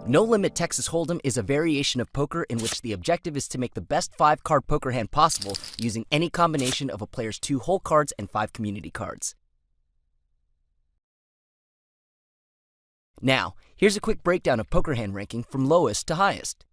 No Limit Texas Hold'em is a variation of poker in which the objective is to make the best 5-card poker hand possible using any combination of a player's 2 whole cards and 5 community cards. Now, here's a quick breakdown of poker hand ranking from lowest to highest.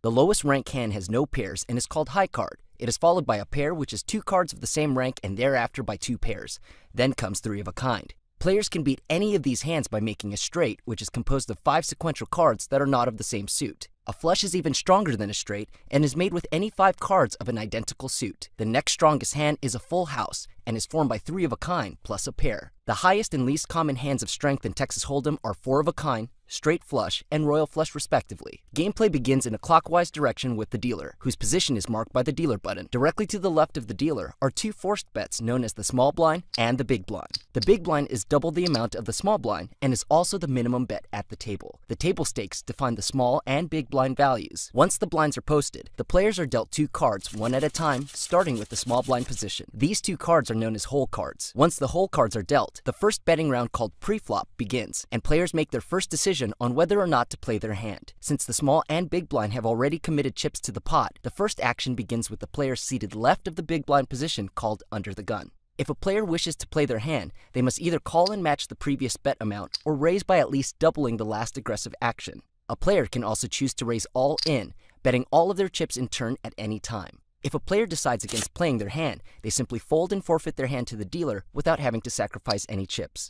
The lowest rank hand has no pairs and is called high card. It is followed by a pair, which is 2 cards of the same rank, and thereafter by 2 pairs. Then comes 3 of a kind. Players can beat any of these hands by making a straight, which is composed of 5 sequential cards that are not of the same suit. A flush is even stronger than a straight and is made with any 5 cards of an identical suit. The next strongest hand is a full house and is formed by 3 of a kind plus a pair. The highest and least common hands of strength in Texas Hold'em are 4 of a kind, straight flush, and royal flush respectively. Gameplay begins in a clockwise direction with the dealer, whose position is marked by the dealer button. Directly to the left of the dealer are 2 forced bets known as the small blind and the big blind. The big blind is double the amount of the small blind and is also the minimum bet at the table. The table stakes define the small and big blind values. Once the blinds are posted, the players are dealt 2 cards one at a time, starting with the small blind position. These 2 cards are known as whole cards. Once the whole cards are dealt, the first betting round called Preflop begins, and players make their first decision on whether or not to play their hand. Since the small and big blind have already committed chips to the pot, the first action begins with the player seated left of the big blind position called under the gun. If a player wishes to play their hand, they must either call and match the previous bet amount or raise by at least doubling the last aggressive action. A player can also choose to raise all in, betting all of their chips in turn at any time. If a player decides against playing their hand, they simply fold and forfeit their hand to the dealer without having to sacrifice any chips.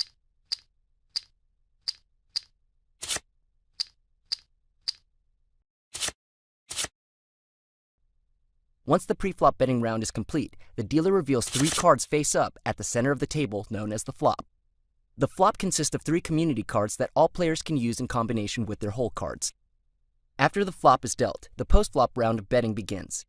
Once the pre-flop betting round is complete, the dealer reveals 3 cards face up at the center of the table known as the flop. The flop consists of 3 community cards that all players can use in combination with their whole cards. After the flop is dealt, the post-flop round of betting begins.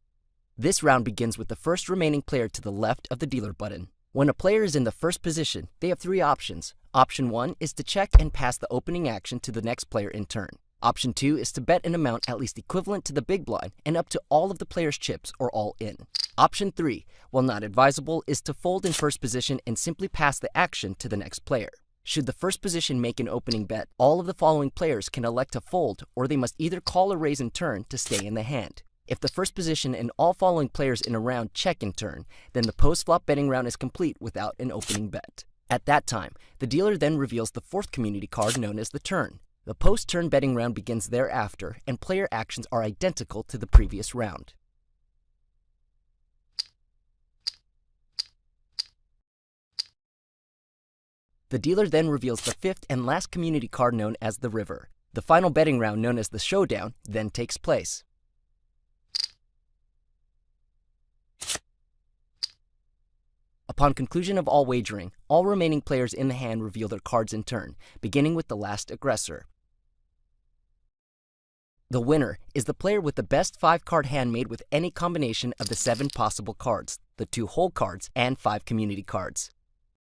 This round begins with the first remaining player to the left of the dealer button. When a player is in the first position, they have 3 options. Option 1 is to check and pass the opening action to the next player in turn. Option 2 is to bet an amount at least equivalent to the big blind and up to all of the player's chips or all in. Option 3, while not advisable, is to fold in first position and simply pass the action to the next player. Should the first position make an opening bet, all of the following players can elect to fold, or they must either call or raise in turn to stay in the hand. If the first position and all following players in a round check in turn, then the post-flop betting round is complete without an opening bet. At that time, the dealer then reveals the 4th community card known as the turn. The post-turn betting round begins thereafter, and player actions are identical to the previous round. The dealer then reveals the 5th and last community card known as the river. The final betting round, known as the showdown, then takes place. Upon conclusion of all wagering, all remaining players in the hand reveal their cards in turn, beginning with the last aggressor. The winner is the player with the best 5-card hand made with any combination of the 7 possible cards, the 2 whole cards, and 5 community cards.